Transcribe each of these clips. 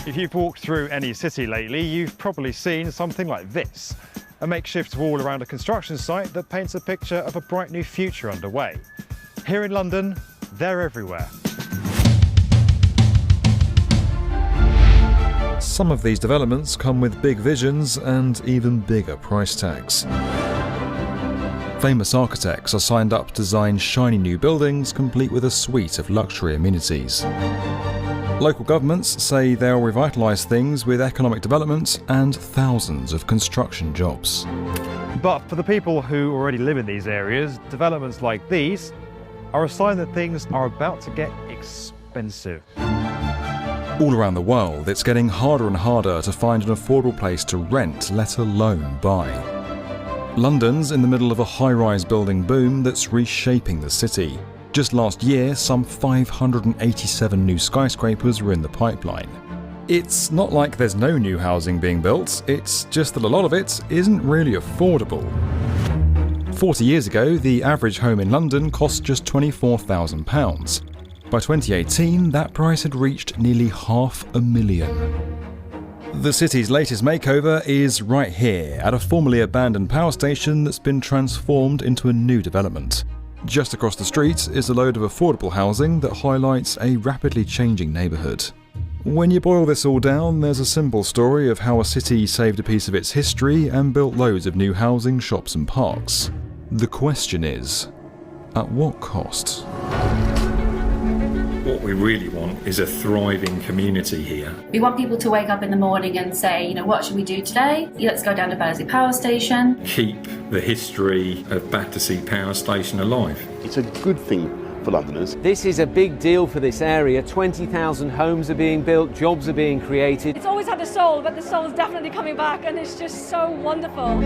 If you've walked through any city lately, you've probably seen something like this. A makeshift wall around a construction site that paints a picture of a bright new future underway. Here in London, they're everywhere. Some of these developments come with big visions and even bigger price tags. Famous architects are signed up to design shiny new buildings complete with a suite of luxury amenities. Local governments say they'll revitalise things with economic development and thousands of construction jobs. But for the people who already live in these areas, developments like these are a sign that things are about to get expensive. All around the world, it's getting harder and harder to find an affordable place to rent, let alone buy. London's in the middle of a high-rise building boom that's reshaping the city. Just last year, some 587 new skyscrapers were in the pipeline. It's not like there's no new housing being built, it's just that a lot of it isn't really affordable. 40 years ago, the average home in London cost just £24,000. By 2018, that price had reached nearly £500,000. The city's latest makeover is right here, at a formerly abandoned power station that's been transformed into a new development. Just across the street is a load of affordable housing that highlights a rapidly changing neighbourhood. When you boil this all down, there's a simple story of how a city saved a piece of its history and built loads of new housing, shops and parks. The question is, at what cost? What we really want is a thriving community here. We want people to wake up in the morning and say, what should we do today? Let's go down to Battersea Power Station. Keep the history of Battersea Power Station alive. It's a good thing for Londoners. This is a big deal for this area. 20,000 homes are being built, jobs are being created. It's always had a soul, but the soul is definitely coming back, and it's just so wonderful.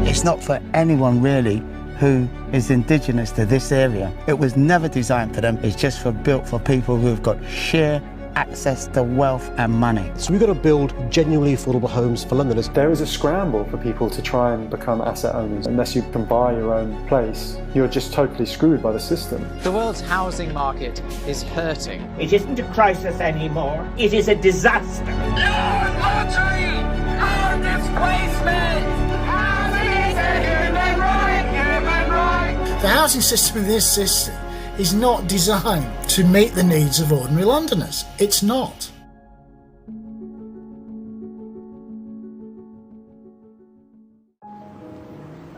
It's not for anyone really who is indigenous to this area. It was never designed for them. It's just built for people who've got sheer access to wealth and money. So we've got to build genuinely affordable homes for Londoners. There is a scramble for people to try and become asset owners. Unless you can buy your own place, you're just totally screwed by the system. The world's housing market is hurting. It isn't a crisis anymore. It is a disaster. Your lottery! Our displacement! The housing system in this is not designed to meet the needs of ordinary Londoners. It's not.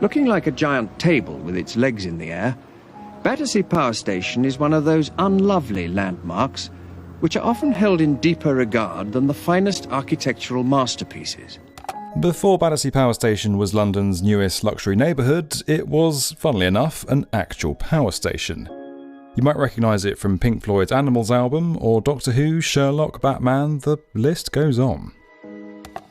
Looking like a giant table with its legs in the air, Battersea Power Station is one of those unlovely landmarks which are often held in deeper regard than the finest architectural masterpieces. Before Battersea Power Station was London's newest luxury neighbourhood, it was, funnily enough, an actual power station. You might recognise it from Pink Floyd's Animals album, or Doctor Who, Sherlock, Batman, the list goes on.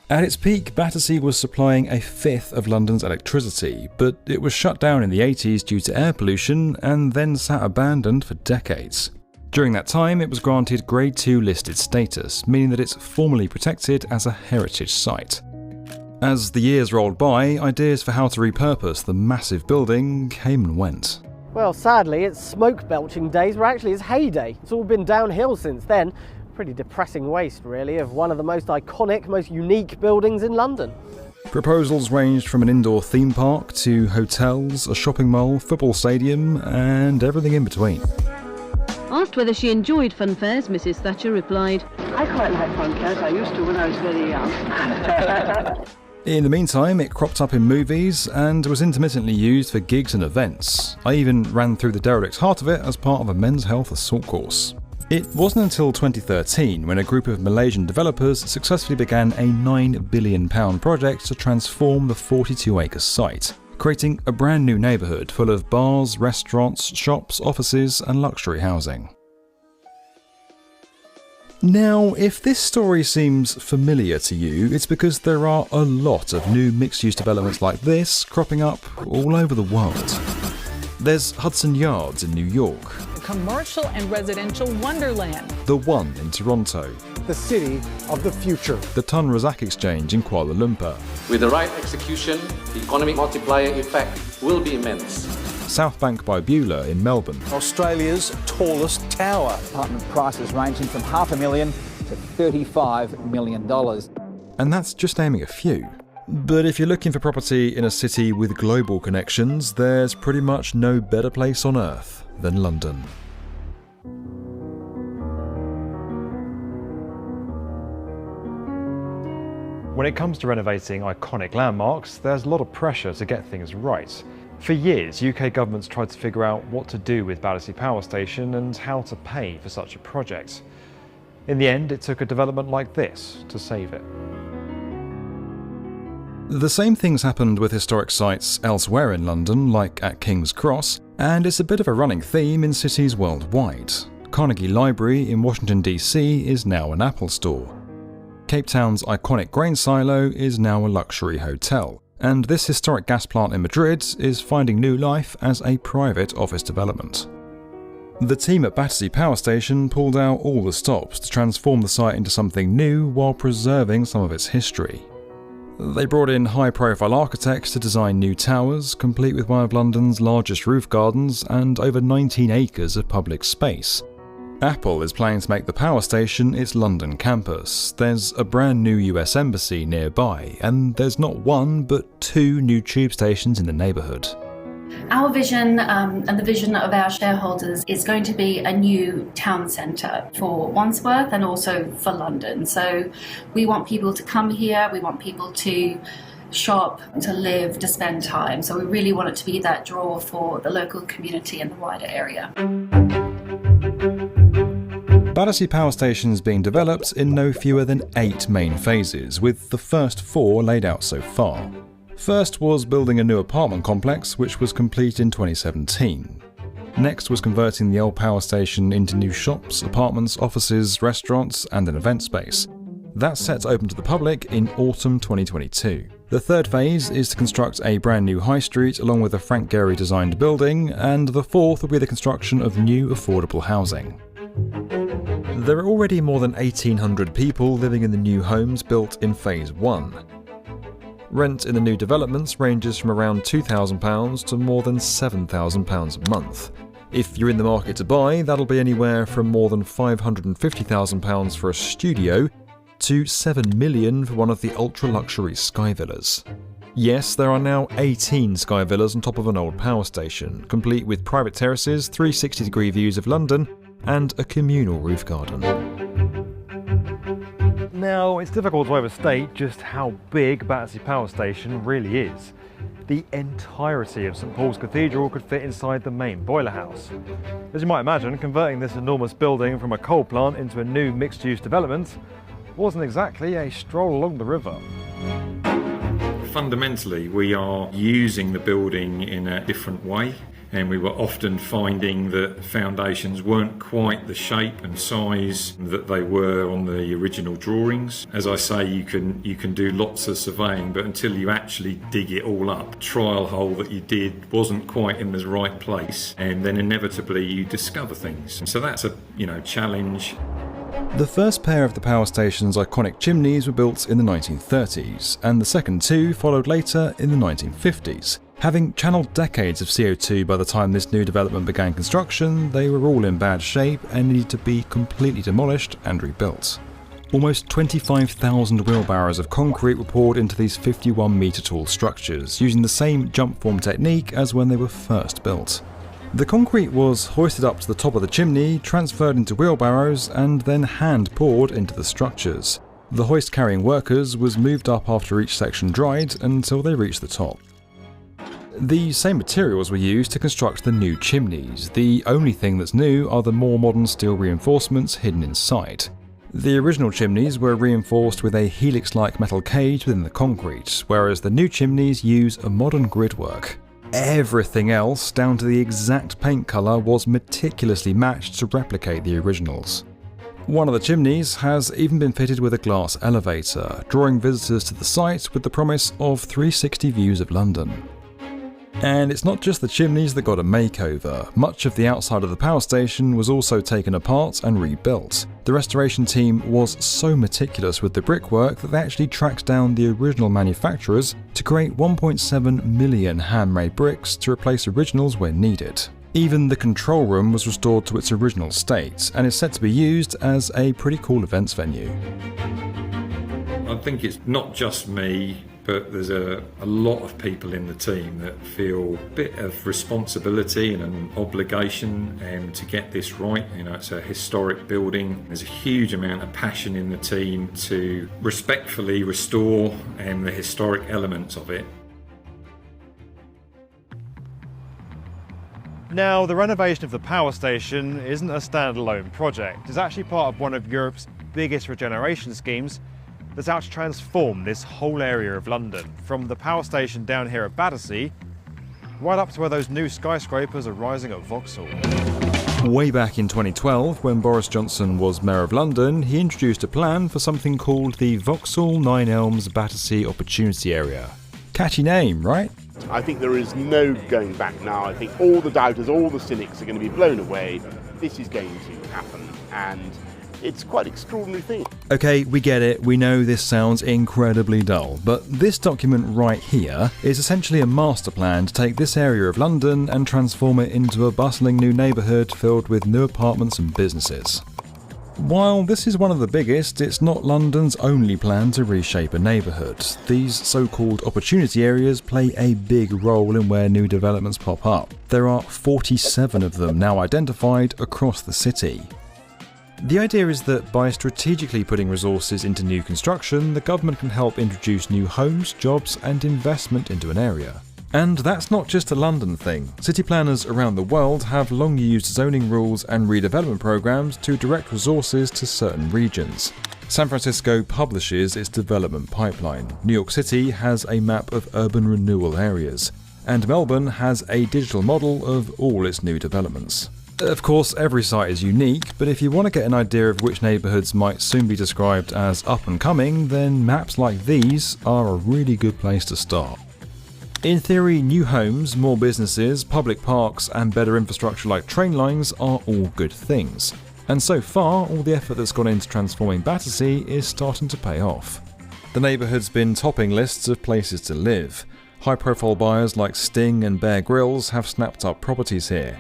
At its peak, Battersea was supplying a fifth of London's electricity, but it was shut down in the 80s due to air pollution and then sat abandoned for decades. During that time, it was granted Grade 2 listed status, meaning that it's formally protected as a heritage site. As the years rolled by, ideas for how to repurpose the massive building came and went. Well, sadly, its smoke-belching days were actually its heyday. It's all been downhill since then. Pretty depressing waste, really, of one of the most iconic, most unique buildings in London. Proposals ranged from an indoor theme park to hotels, a shopping mall, football stadium, and everything in between. Asked whether she enjoyed fun fairs, Mrs. Thatcher replied, "I quite like fun fairs. I used to when I was very young." In the meantime, it cropped up in movies and was intermittently used for gigs and events. I even ran through the derelict heart of it as part of a men's health assault course. It wasn't until 2013 when a group of Malaysian developers successfully began a £9 billion project to transform the 42-acre site, creating a brand new neighbourhood full of bars, restaurants, shops, offices and luxury housing. Now, if this story seems familiar to you, it's because there are a lot of new mixed-use developments like this cropping up all over the world. There's Hudson Yards in New York. A commercial and residential wonderland. The One in Toronto. The city of the future. The Tun Razak Exchange in Kuala Lumpur. With the right execution, the economic multiplier effect will be immense. South Bank by Beulah in Melbourne. Australia's tallest tower. Apartment prices ranging from $500,000 to $35 million. And that's just naming a few. But if you're looking for property in a city with global connections, there's pretty much no better place on earth than London. When it comes to renovating iconic landmarks, there's a lot of pressure to get things right. For years, UK governments tried to figure out what to do with Battersea Power Station and how to pay for such a project. In the end, it took a development like this to save it. The same things happened with historic sites elsewhere in London, like at King's Cross, and it's a bit of a running theme in cities worldwide. Carnegie Library in Washington DC is now an Apple store. Cape Town's iconic grain silo is now a luxury hotel, and this historic gas plant in Madrid is finding new life as a private office development. The team at Battersea Power Station pulled out all the stops to transform the site into something new while preserving some of its history. They brought in high-profile architects to design new towers, complete with one of London's largest roof gardens and over 19 acres of public space. Apple is planning to make the power station its London campus. There's a brand new US embassy nearby, and there's not one but 2 new tube stations in the neighbourhood. Our vision and the vision of our shareholders is going to be a new town centre for Wandsworth and also for London. So we want people to come here, we want people to shop, to live, to spend time. So we really want it to be that draw for the local community and the wider area. Battersea Power Station is being developed in no fewer than 8 main phases, with the first 4 laid out so far. First was building a new apartment complex, which was complete in 2017. Next was converting the old power station into new shops, apartments, offices, restaurants, and an event space. That's set to open to the public in autumn 2022. The third phase is to construct a brand new high street along with a Frank Gehry designed building, and the fourth will be the construction of new affordable housing. There are already more than 1,800 people living in the new homes built in Phase 1. Rent in the new developments ranges from around £2,000 to more than £7,000 a month. If you're in the market to buy, that'll be anywhere from more than £550,000 for a studio to £7 million for one of the ultra-luxury Sky Villas. Yes, there are now 18 Sky Villas on top of an old power station, complete with private terraces, 360-degree views of London, and a communal roof garden. Now, it's difficult to overstate just how big Battersea Power Station really is. The entirety of St Paul's Cathedral could fit inside the main boiler house. As you might imagine, converting this enormous building from a coal plant into a new mixed-use development wasn't exactly a stroll along the river. Fundamentally, we are using the building in a different way, and we were often finding that foundations weren't quite the shape and size that they were on the original drawings. As I say, you can do lots of surveying, but until you actually dig it all up, trial hole that you did wasn't quite in the right place, and then inevitably you discover things. So that's a challenge. The first pair of the power station's iconic chimneys were built in the 1930s, and the second 2 followed later in the 1950s. Having channeled decades of CO2 by the time this new development began construction, they were all in bad shape and needed to be completely demolished and rebuilt. Almost 25,000 wheelbarrows of concrete were poured into these 51-metre tall structures, using the same jump form technique as when they were first built. The concrete was hoisted up to the top of the chimney, transferred into wheelbarrows, and then hand-poured into the structures. The hoist-carrying workers was moved up after each section dried until they reached the top. The same materials were used to construct the new chimneys. The only thing that's new are the more modern steel reinforcements hidden inside. The original chimneys were reinforced with a helix-like metal cage within the concrete, whereas the new chimneys use a modern gridwork. Everything else, down to the exact paint colour, was meticulously matched to replicate the originals. One of the chimneys has even been fitted with a glass elevator, drawing visitors to the site with the promise of 360 views of London. And it's not just the chimneys that got a makeover. Much of the outside of the power station was also taken apart and rebuilt. The restoration team was so meticulous with the brickwork that they actually tracked down the original manufacturers to create 1.7 million handmade bricks to replace originals where needed. Even the control room was restored to its original state and is set to be used as a pretty cool events venue. I think it's not just me, but there's a lot of people in the team that feel a bit of responsibility and an obligation to get this right. You know, it's a historic building. There's a huge amount of passion in the team to respectfully restore the historic elements of it. Now, the renovation of the power station isn't a standalone project. It's actually part of one of Europe's biggest regeneration schemes that's out to transform this whole area of London, from the power station down here at Battersea, right up to where those new skyscrapers are rising at Vauxhall. Way back in 2012, when Boris Johnson was Mayor of London, he introduced a plan for something called the Vauxhall Nine Elms Battersea Opportunity Area. Catchy name, right? I think there is no going back now. I think all the doubters, all the cynics are going to be blown away. This is going to happen, and it's quite an extraordinary thing. Okay, we get it, we know this sounds incredibly dull, but this document right here is essentially a master plan to take this area of London and transform it into a bustling new neighbourhood filled with new apartments and businesses. While this is one of the biggest, it's not London's only plan to reshape a neighbourhood. These so-called opportunity areas play a big role in where new developments pop up. There are 47 of them now identified across the city. The idea is that by strategically putting resources into new construction, the government can help introduce new homes, jobs and investment into an area. And that's not just a London thing. City planners around the world have long used zoning rules and redevelopment programs to direct resources to certain regions. San Francisco publishes its development pipeline. New York City has a map of urban renewal areas. And Melbourne has a digital model of all its new developments. Of course, every site is unique, but if you want to get an idea of which neighbourhoods might soon be described as up and coming, then maps like these are a really good place to start. In theory, new homes, more businesses, public parks and better infrastructure like train lines are all good things. And so far, all the effort that's gone into transforming Battersea is starting to pay off. The neighbourhood's been topping lists of places to live. High-profile buyers like Sting and Bear Grylls have snapped up properties here.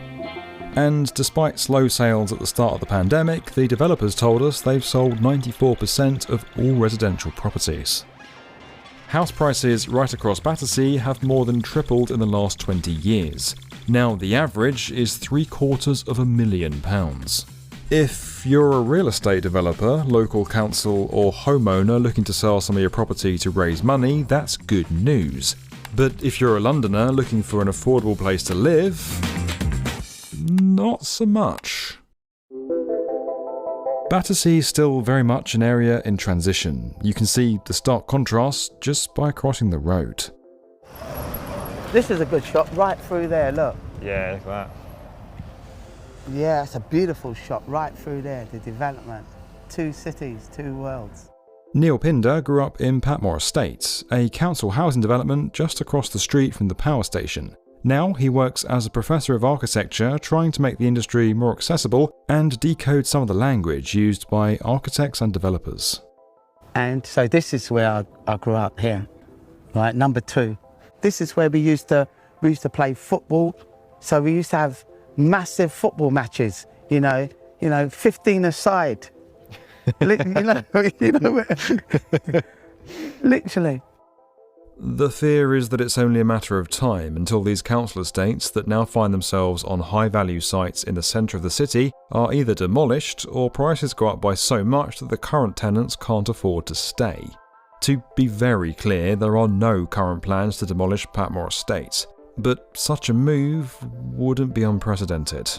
And despite slow sales at the start of the pandemic, the developers told us they've sold 94% of all residential properties. House prices right across Battersea have more than tripled in the last 20 years. Now the average is £750,000. If you're a real estate developer, local council or homeowner looking to sell some of your property to raise money, that's good news. But if you're a Londoner looking for an affordable place to live, not so much. Battersea is still very much an area in transition. You can see the stark contrast just by crossing the road. This is a good shot right through there, look. Yeah, look at that. Yeah, it's a beautiful shot right through there, the development. Two cities, two worlds. Neil Pinder grew up in Patmore Estate, a council housing development just across the street from the power station. Now he works as a professor of architecture, trying to make the industry more accessible and decode some of the language used by architects and developers. And so this is where I grew up here, right, number 2. This is where we used to play football. So we used to have massive football matches, you know, 15 a side. Literally. The fear is that it's only a matter of time until these council estates that now find themselves on high-value sites in the centre of the city are either demolished or prices go up by so much that the current tenants can't afford to stay. To be very clear, there are no current plans to demolish Patmore Estate, but such a move wouldn't be unprecedented.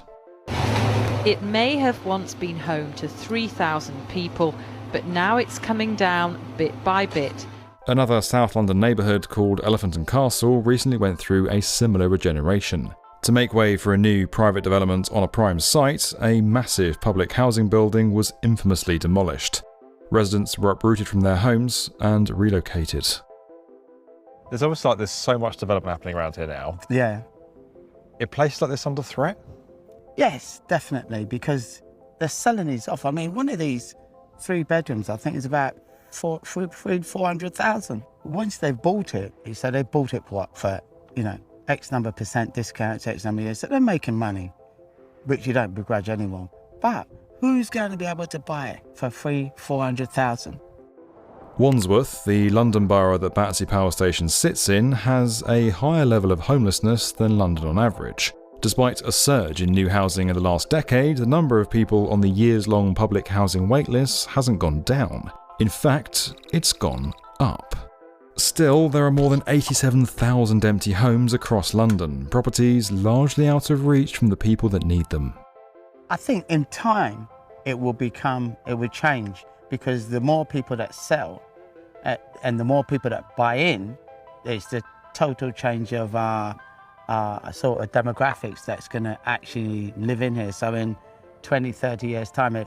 It may have once been home to 3,000 people, but now it's coming down bit by bit. Another South London neighbourhood called Elephant and Castle recently went through a similar regeneration. To make way for a new private development on a prime site, a massive public housing building was infamously demolished. Residents were uprooted from their homes and relocated. There's almost like there's so much development happening around here now. Yeah. Are places like this under threat? Yes, definitely, because they're selling these off. I mean, one of these 3 bedrooms, I think, is about 400,000. Once they've bought it, so they bought it for, you know, X number % discounts, X number of years, so they're making money, which you don't begrudge anyone. But who's going to be able to buy it for 400,000? Wandsworth, the London borough that Battersea Power Station sits in, has a higher level of homelessness than London on average. Despite a surge in new housing in the last decade, the number of people on the years-long public housing waitlist hasn't gone down. In fact, it's gone up. Still, there are more than 87,000 empty homes across London, properties largely out of reach from the people that need them. I think in time it will change, because the more people that sell and the more people that buy in, it's the total change of our sort of demographics that's going to actually live in here. So in 20, 30 years' time, a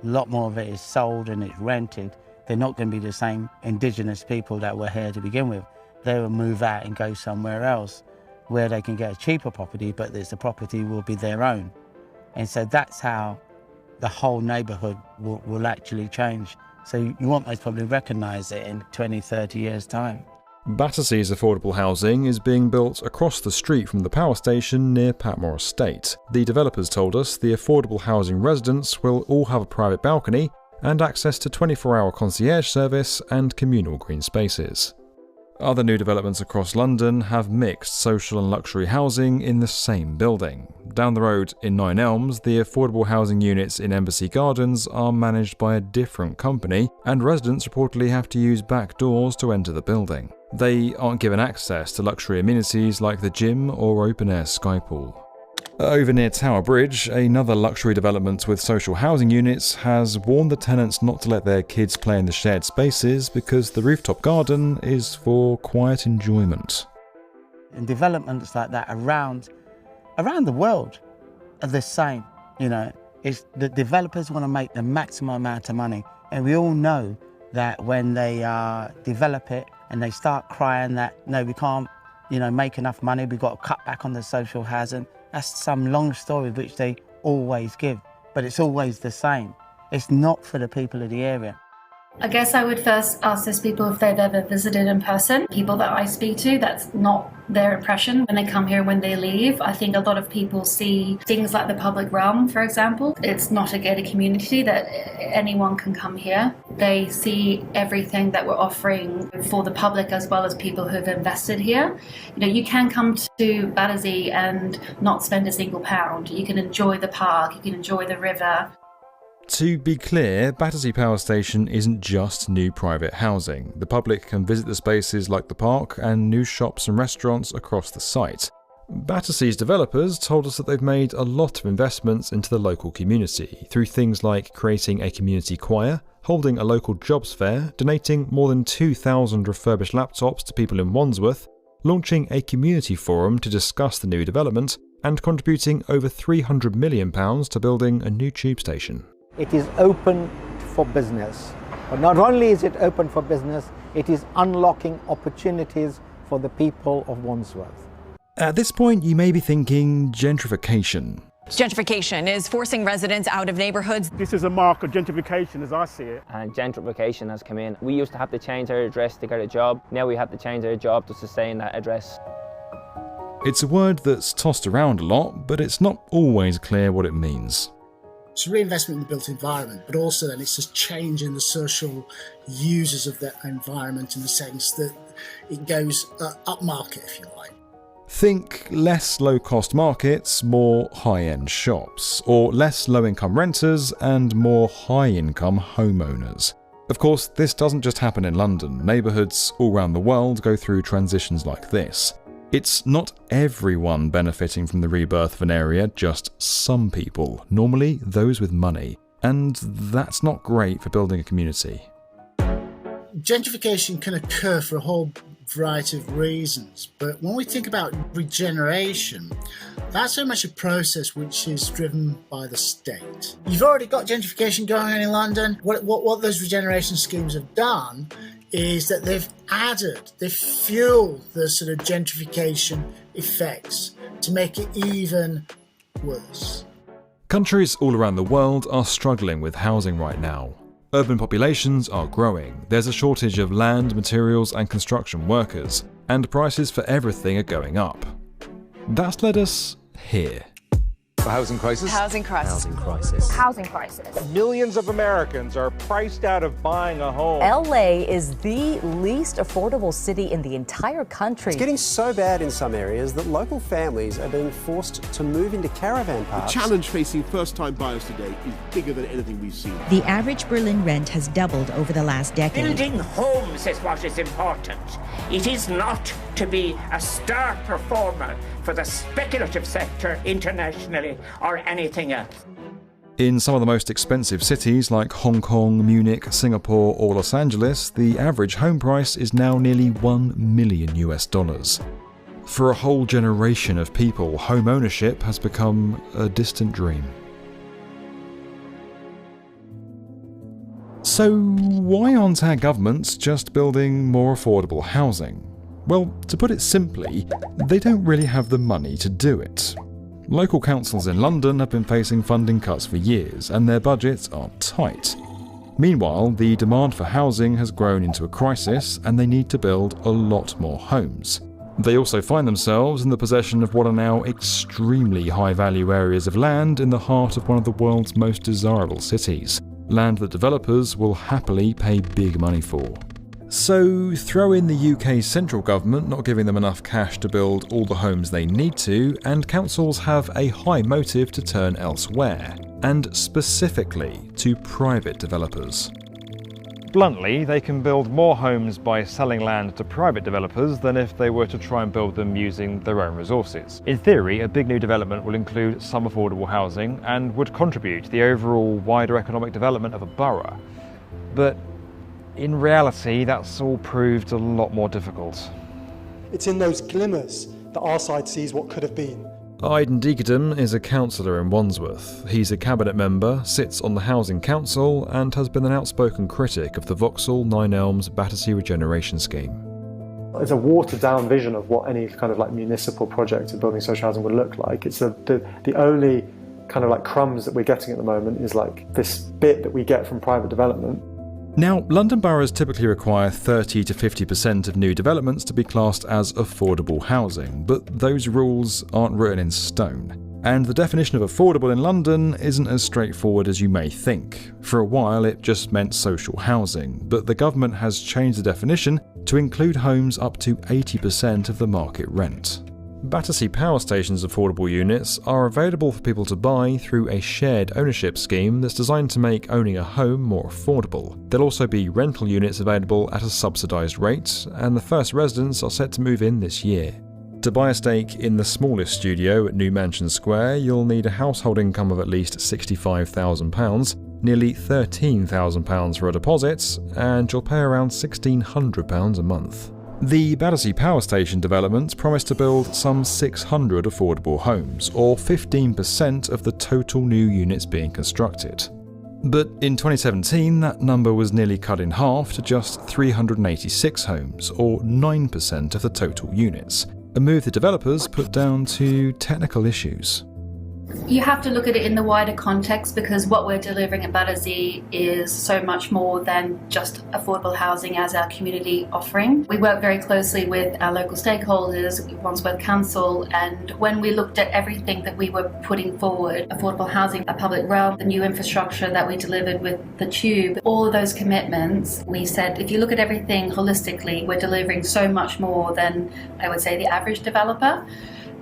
lot more of it is sold and it's rented. They're not going to be the same indigenous people that were here to begin with. They will move out and go somewhere else where they can get a cheaper property, but the property will be their own. And so that's how the whole neighbourhood will actually change. So you won't most probably recognise it in 20, 30 years' time. Battersea's affordable housing is being built across the street from the power station near Patmore Estate. The developers told us the affordable housing residents will all have a private balcony and access to 24-hour concierge service and communal green spaces. Other new developments across London have mixed social and luxury housing in the same building. Down the road in Nine Elms, the affordable housing units in Embassy Gardens are managed by a different company, and residents reportedly have to use back doors to enter the building. They aren't given access to luxury amenities like the gym or open-air sky pool. Over near Tower Bridge, another luxury development with social housing units has warned the tenants not to let their kids play in the shared spaces because the rooftop garden is for quiet enjoyment. And developments like that around the world are the same. You know, it's the developers want to make the maximum amount of money, and we all know that when they develop it and they start crying that no, we can't, make enough money, we've got to cut back on the social housing. That's some long story which they always give, but it's always the same. It's not for the people of the area. I guess I would first ask those people if they've ever visited in person. People that I speak to, that's not their impression when they come here and when they leave. I think a lot of people see things like the public realm, for example. It's not a gated community that anyone can come here. They see everything that we're offering for the public as well as people who've invested here. You can come to Battersea and not spend a single pound. You can enjoy the park, you can enjoy the river. To be clear, Battersea Power Station isn't just new private housing. The public can visit the spaces like the park and new shops and restaurants across the site. Battersea's developers told us that they've made a lot of investments into the local community through things like creating a community choir, holding a local jobs fair, donating more than 2,000 refurbished laptops to people in Wandsworth, launching a community forum to discuss the new development, and contributing over £300 million to building a new tube station. It is open for business. But not only is it open for business, it is unlocking opportunities for the people of Wandsworth. At this point, you may be thinking gentrification. Gentrification is forcing residents out of neighbourhoods. This is a mark of gentrification as I see it. And gentrification has come in. We used to have to change our address to get a job. Now we have to change our job to sustain that address. It's a word that's tossed around a lot, but it's not always clear what it means. It's a reinvestment in the built environment, but also then it's a change in the social users of that environment in the sense that it goes upmarket, if you like. Think less low-cost markets, more high-end shops, or less low-income renters and more high-income homeowners. Of course, this doesn't just happen in London. Neighbourhoods all around the world go through transitions like this. It's not everyone benefiting from the rebirth of an area, just some people, normally those with money. And that's not great for building a community. Gentrification can occur for a whole variety of reasons, but when we think about regeneration, that's very much a process which is driven by the state. You've already got gentrification going on in London. What those regeneration schemes have done is that they've fueled the sort of gentrification effects to make it even worse. Countries all around the world are struggling with housing right now. Urban populations are growing, there's a shortage of land, materials and construction workers, and prices for everything are going up. That's led us here. The housing crisis. Housing crisis. Housing crisis. Housing crisis. Millions of Americans are priced out of buying a home. LA is the least affordable city in the entire country. It's getting so bad in some areas that local families are being forced to move into caravan parks. The challenge facing first-time buyers today is bigger than anything we've seen. The average Berlin rent has doubled over the last decade. Building homes is what is important. It is not to be a star performer for the speculative sector internationally or anything else. In some of the most expensive cities like Hong Kong, Munich, Singapore or Los Angeles, the average home price is now nearly $1 million. For a whole generation of people, home ownership has become a distant dream. So why aren't our governments just building more affordable housing? Well, to put it simply, they don't really have the money to do it. Local councils in London have been facing funding cuts for years, and their budgets are tight. Meanwhile, the demand for housing has grown into a crisis, and they need to build a lot more homes. They also find themselves in the possession of what are now extremely high-value areas of land in the heart of one of the world's most desirable cities. Land that developers will happily pay big money for. So throw in the UK's central government not giving them enough cash to build all the homes they need to, and councils have a high motive to turn elsewhere, and specifically to private developers. Bluntly, they can build more homes by selling land to private developers than if they were to try and build them using their own resources. In theory, a big new development will include some affordable housing and would contribute to the overall wider economic development of a borough. But in reality, that's all proved a lot more difficult. It's in those glimmers that our side sees what could have been. Aidan Deacadam is a councillor in Wandsworth. He's a cabinet member, sits on the Housing Council and has been an outspoken critic of the Vauxhall Nine Elms Battersea Regeneration Scheme. It's a watered down vision of what any kind of like municipal project of building social housing would look like. It's the only kind of like crumbs that we're getting at the moment is like this bit that we get from private development. Now, London boroughs typically require 30 to 50% of new developments to be classed as affordable housing, but those rules aren't written in stone. And the definition of affordable in London isn't as straightforward as you may think. For a while it just meant social housing, but the government has changed the definition to include homes up to 80% of the market rent. Battersea Power Station's affordable units are available for people to buy through a shared ownership scheme that's designed to make owning a home more affordable. There'll also be rental units available at a subsidised rate, and the first residents are set to move in this year. To buy a stake in the smallest studio at New Mansion Square, you'll need a household income of at least £65,000, nearly £13,000 for a deposit, and you'll pay around £1,600 a month. The Battersea Power Station developments promise to build some 600 affordable homes, or 15% of the total new units being constructed. But in 2017, that number was nearly cut in half to just 386 homes, or 9% of the total units, a move the developers put down to technical issues. You have to look at it in the wider context, because what we're delivering at Battersea is so much more than just affordable housing as our community offering. We work very closely with our local stakeholders, Wandsworth Council, and when we looked at everything that we were putting forward, affordable housing, a public realm, the new infrastructure that we delivered with the tube, all of those commitments, we said if you look at everything holistically, we're delivering so much more than, I would say, the average developer.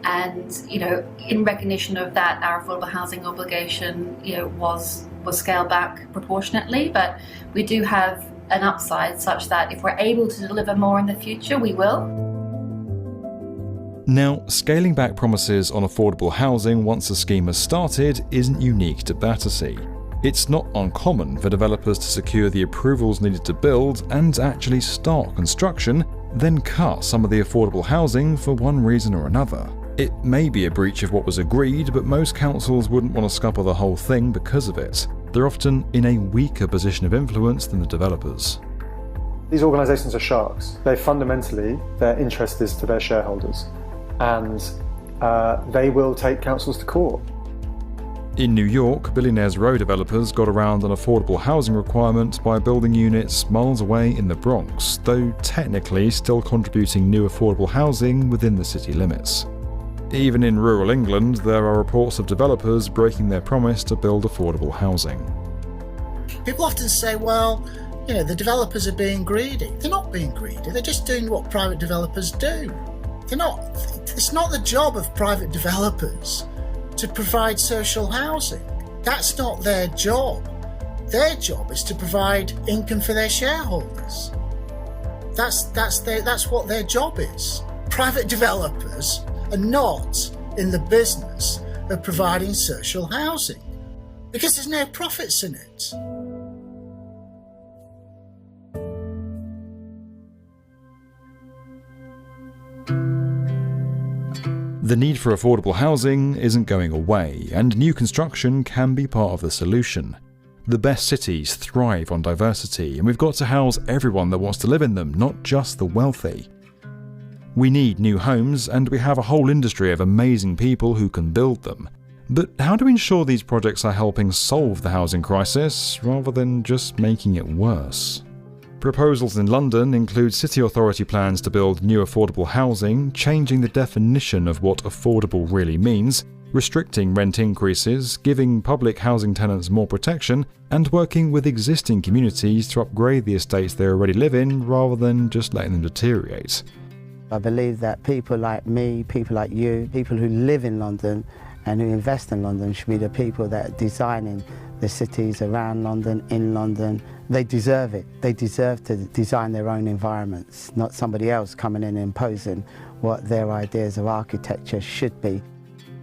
And, in recognition of that, our affordable housing obligation, was scaled back proportionately. But we do have an upside such that if we're able to deliver more in the future, we will. Now, scaling back promises on affordable housing once a scheme has started isn't unique to Battersea. It's not uncommon for developers to secure the approvals needed to build and actually start construction, then cut some of the affordable housing for one reason or another. It may be a breach of what was agreed, but most councils wouldn't want to scupper the whole thing because of it. They're often in a weaker position of influence than the developers. These organisations are sharks. Their interest is to their shareholders, and they will take councils to court. In New York, billionaires' row developers got around an affordable housing requirement by building units miles away in the Bronx, though technically still contributing new affordable housing within the city limits. Even in rural England, there are reports of developers breaking their promise to build affordable housing. People often say, well, the developers are being greedy. They're not being greedy, they're just doing what private developers do. It's not the job of private developers to provide social housing. That's not their job. Their job is to provide income for their shareholders. That's what their job is. Private developers are not in the business of providing social housing because there's no profits in it. The need for affordable housing isn't going away, and new construction can be part of the solution. The best cities thrive on diversity, and we've got to house everyone that wants to live in them, not just the wealthy. We need new homes, and we have a whole industry of amazing people who can build them. But how do we ensure these projects are helping solve the housing crisis, rather than just making it worse? Proposals in London include city authority plans to build new affordable housing, changing the definition of what affordable really means, restricting rent increases, giving public housing tenants more protection, and working with existing communities to upgrade the estates they already live in rather than just letting them deteriorate. I believe that people like me, people like you, people who live in London and who invest in London should be the people that are designing the cities around London, in London. They deserve it. They deserve to design their own environments, not somebody else coming in and imposing what their ideas of architecture should be.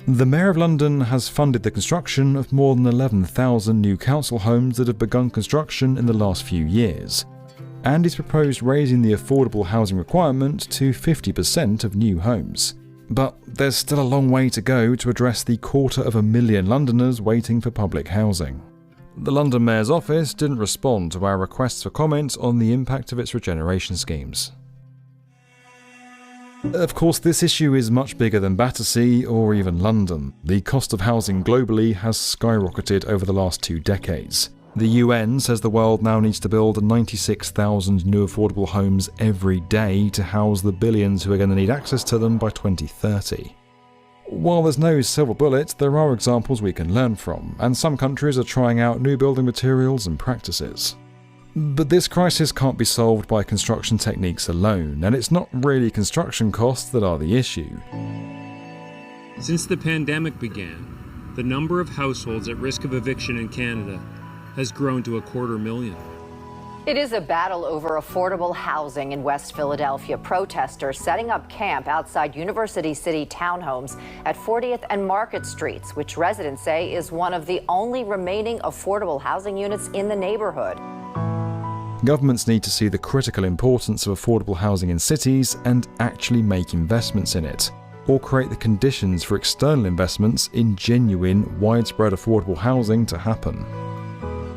The Mayor of London has funded the construction of more than 11,000 new council homes that have begun construction in the last few years, and he's proposed raising the affordable housing requirement to 50% of new homes. But there's still a long way to go to address the 250,000 Londoners waiting for public housing. The London Mayor's office didn't respond to our requests for comment on the impact of its regeneration schemes. Of course, this issue is much bigger than Battersea or even London. The cost of housing globally has skyrocketed over the last 2 decades. The UN says the world now needs to build 96,000 new affordable homes every day to house the billions who are going to need access to them by 2030. While there's no silver bullet, there are examples we can learn from, and some countries are trying out new building materials and practices. But this crisis can't be solved by construction techniques alone, and it's not really construction costs that are the issue. Since the pandemic began, the number of households at risk of eviction in Canada has grown to 250,000. It is a battle over affordable housing in West Philadelphia. Protesters setting up camp outside University City townhomes at 40th and Market Streets, which residents say is one of the only remaining affordable housing units in the neighborhood. Governments need to see the critical importance of affordable housing in cities and actually make investments in it, or create the conditions for external investments in genuine, widespread affordable housing to happen.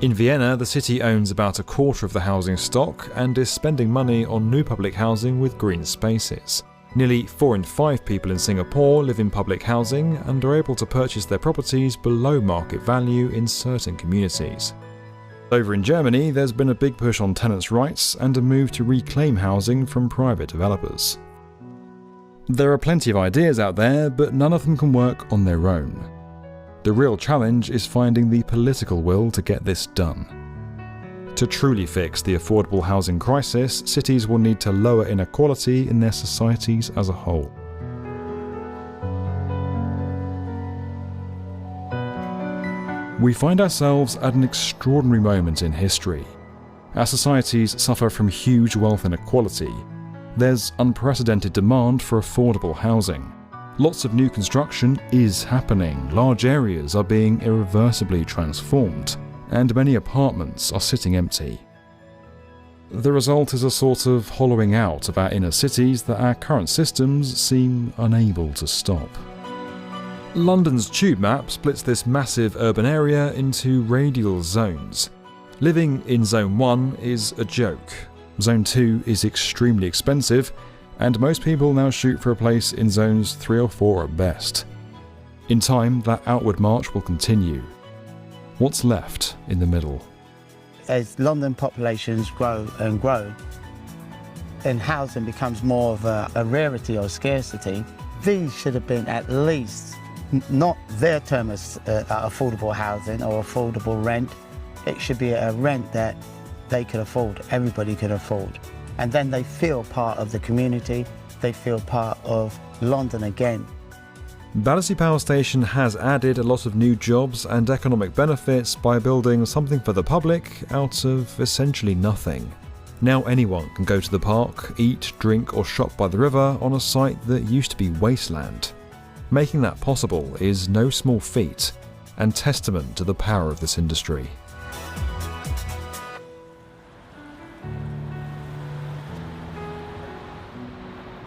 In Vienna, the city owns about a quarter of the housing stock and is spending money on new public housing with green spaces. Nearly 4 in 5 people in Singapore live in public housing and are able to purchase their properties below market value in certain communities. Over in Germany, there's been a big push on tenants' rights and a move to reclaim housing from private developers. There are plenty of ideas out there, but none of them can work on their own. The real challenge is finding the political will to get this done. To truly fix the affordable housing crisis, cities will need to lower inequality in their societies as a whole. We find ourselves at an extraordinary moment in history. Our societies suffer from huge wealth inequality. There's unprecedented demand for affordable housing. Lots of new construction is happening, large areas are being irreversibly transformed, and many apartments are sitting empty. The result is a sort of hollowing out of our inner cities that our current systems seem unable to stop. London's tube map splits this massive urban area into radial zones. Living in Zone 1 is a joke. Zone 2 is extremely expensive, and most people now shoot for a place in zones 3 or 4 at best. In time, that outward march will continue. What's left in the middle? As London populations grow and grow, and housing becomes more of a rarity or scarcity, these should have been at least not their term as affordable housing or affordable rent. It should be a rent that they could afford, everybody could afford. And then they feel part of the community, they feel part of London again. Battersea Power Station has added a lot of new jobs and economic benefits by building something for the public out of essentially nothing. Now anyone can go to the park, eat, drink or shop by the river on a site that used to be wasteland. Making that possible is no small feat and testament to the power of this industry.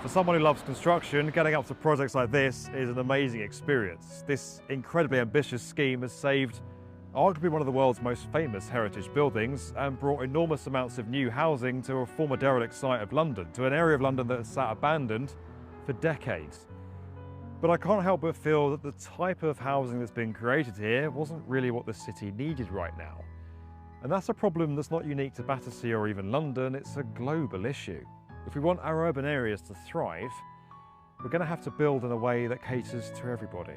For someone who loves construction, getting up to projects like this is an amazing experience. This incredibly ambitious scheme has saved arguably one of the world's most famous heritage buildings and brought enormous amounts of new housing to a former derelict site of London, to an area of London that has sat abandoned for decades. But I can't help but feel that the type of housing that's been created here wasn't really what the city needed right now. And that's a problem that's not unique to Battersea or even London, it's a global issue. If we want our urban areas to thrive, we're going to have to build in a way that caters to everybody.